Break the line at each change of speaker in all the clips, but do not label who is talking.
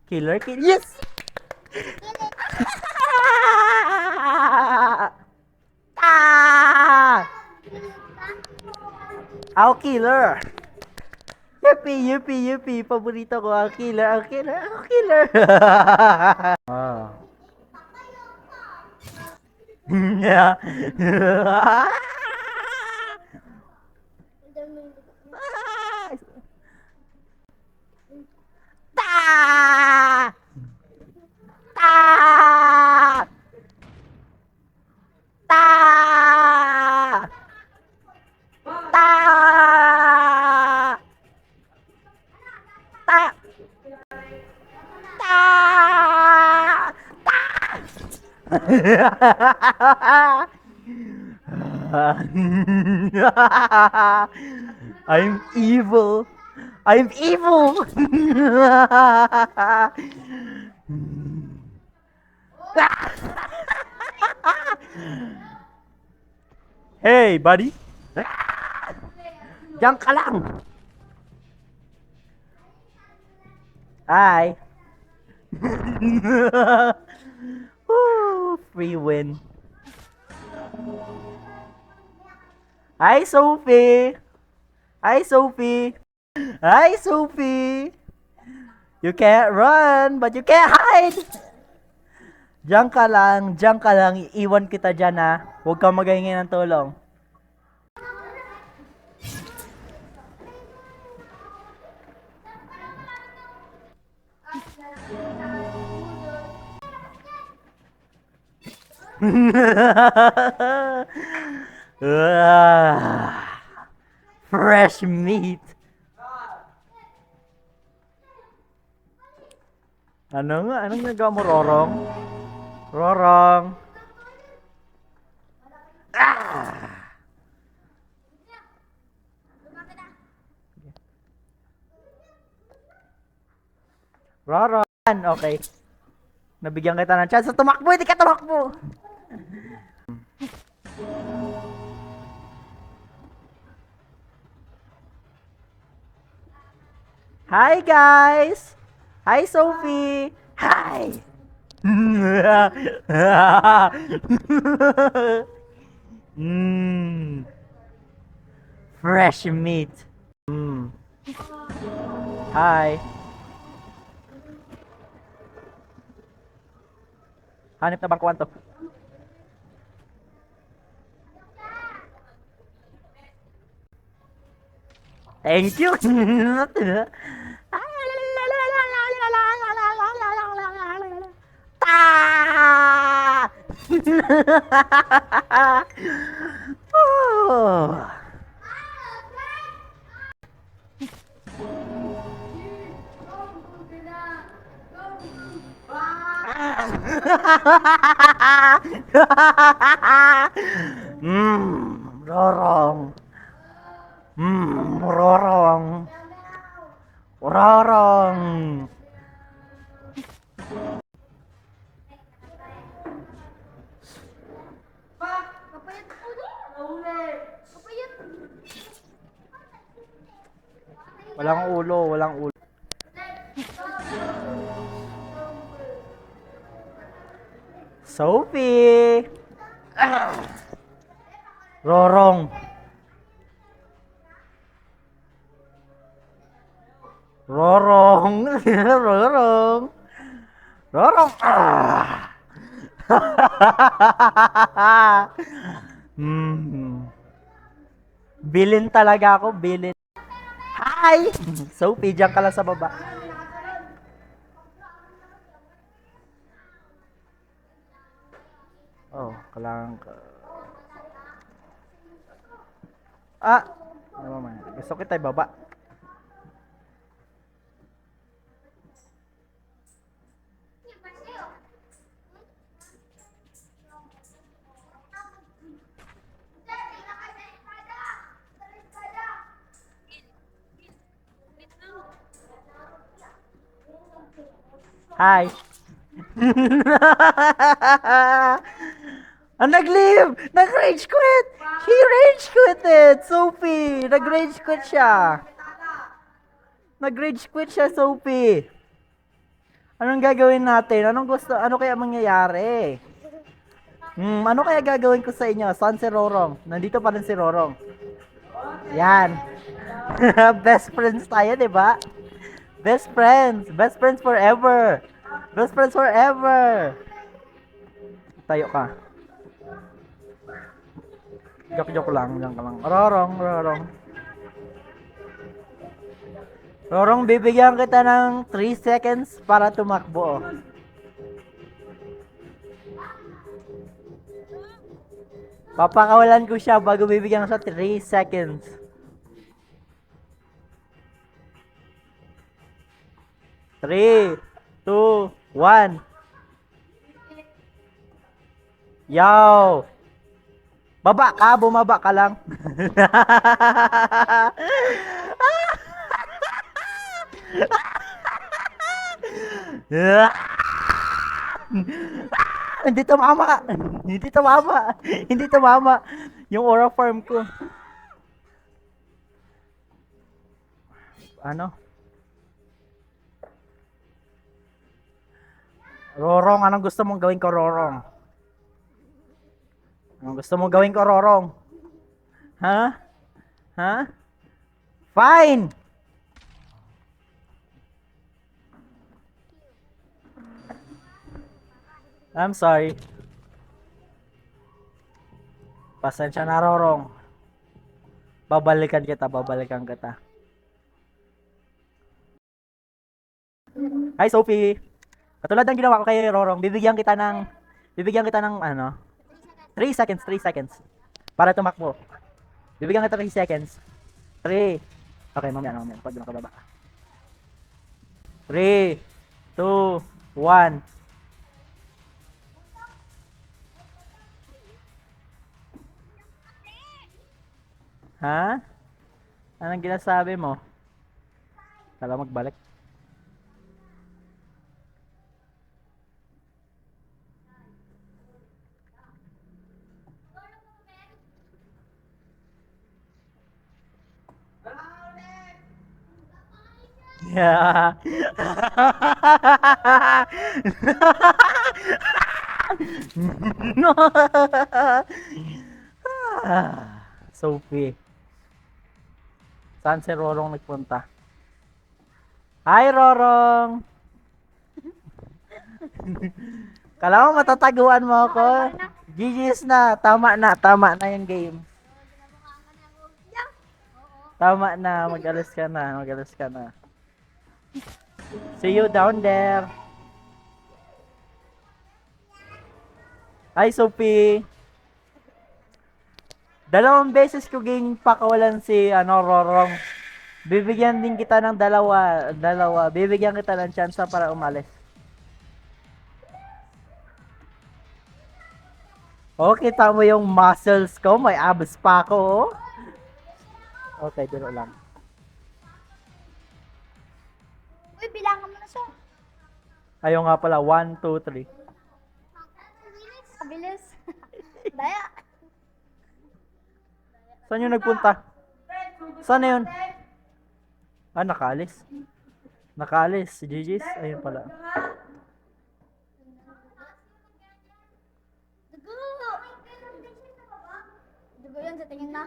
Killer, kill. Yes! Ah! Ako killer. Yuppie, yuppie, yuppie. Paborito ko ang killer, ang killer, ang killer. Ah. Yeah. Ta! Ta! Ta! Ta! Ta! Ta! I'm evil. I'm evil. Hey, buddy. Diyan ka lang. Hi. Woo, free win. Hi, Sophie. Hi, Sophie. Hi, Sophie. You can't run, but you can't hide. Diyan ka lang. Iiwan kita dyan, ha. Huwag kang maghingi ng tulong. Ah, fresh meat. Anong nagawa mo, Rorong? Rorong. Ah! Rorong. Okay. Nabigyan kita ng chance. Tumakbo, hindi ka tumakbo. Hi, guys. Hi, Sophie. Hi. Fresh meat. Hi. Hanip na bangkuan to. Thank you. Ta! Oh. Rorong. Rorong. Rorong. Walang ulo, walang ulo. Sophie! Rorong. Rorong. Rorong. Rorong. Ah. Bilin talaga ako, bilin. Hi! Sophie, diyan ka lang sa baba. Oh, kailangan ka. Ah! Ano man? Gusto kita ibaba. Hi! Nag-leave! Nag-rage quit! He rage quitted! Sophie! Nag-rage quit siya! Nag-rage quit siya, Sophie! Anong gagawin natin? Ano kaya mangyayari? Ano kaya gagawin ko sa inyo? Saan si Rorong? Nandito pa rin si Rorong. Yan. Best friends tayo, di ba? Best friends. Best friends forever. Best friends forever. Tayo ka. Joke lang. Diyan ka lang. Rorong. Rorong, bibigyan kita ng 3 seconds para tumakbo. Papakawalan ko siya bago bibigyan ko sa 3 seconds. Three, two, one. Yo! Bumaba ka lang. Hindi tumama. Hindi tumama. Hindi tumama. Yung aura farm ko. Ano? Rorong, anong gusto mong gawin ko, Rorong? Anong gusto mong gawin ko, Rorong? Ha? Ha? Fine! I'm sorry. Pasensya na, Rorong. Babalikan kita. Hi, Sophie. Katulad ng ginawa ko kay Rorong, bibigyan kita ng 3 seconds, 3 seconds para tumakbo. Bibigyan kita 3 seconds. 3. Okay, mamaya pag nakababa. 3, 2, 1. Ha? Anong ginasabi mo? Kala magbalik. Yeah. No. Sophie. Saan si Rorong nagpunta? Hi, Rorong! Kala mo matataguan mo ako? GG's na. Tama na yung game. Tama na. Mag-alis ka na. See you down there. Hi, Sophie. 2 beses ko ging pakawalan si Rorong. Bibigyan din kita ng dalawa. Bibigyan kita ng chance para umalis. Oh, kita mo yung muscles ko. May abs pa ako, oh. Okay, biro lang.
Uy, bilangan mo na siya.
Ayaw nga pala. 1, 2, 3.
Kabilis. Daya.
Saan yung nagpunta? Saan na yun? Nakaalis. Si GG's. Ayun pala.
Dugo yan sa tingin na.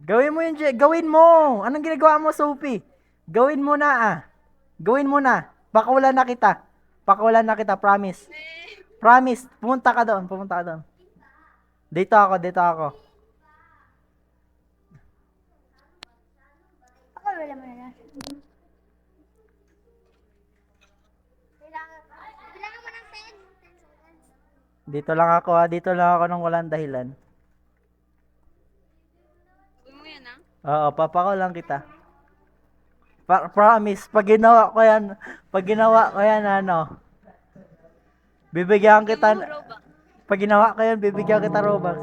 Gawin mo yun, Gawin mo! Anong ginagawa mo, Sophie? Gawin mo na, Pakawalan na kita, promise. Promise. Pumunta ka doon. Dito ako.
Ako, wala mo na. Bilangan mo ng 10 seconds.
Dito lang ako nang walang dahilan.
Gawin mo yan, ha?
Oo, papakawalan kita. Promise, pag ginawa ko yan, bibigyan kita, pag ginawa ko yan, bibigyan kita Robux.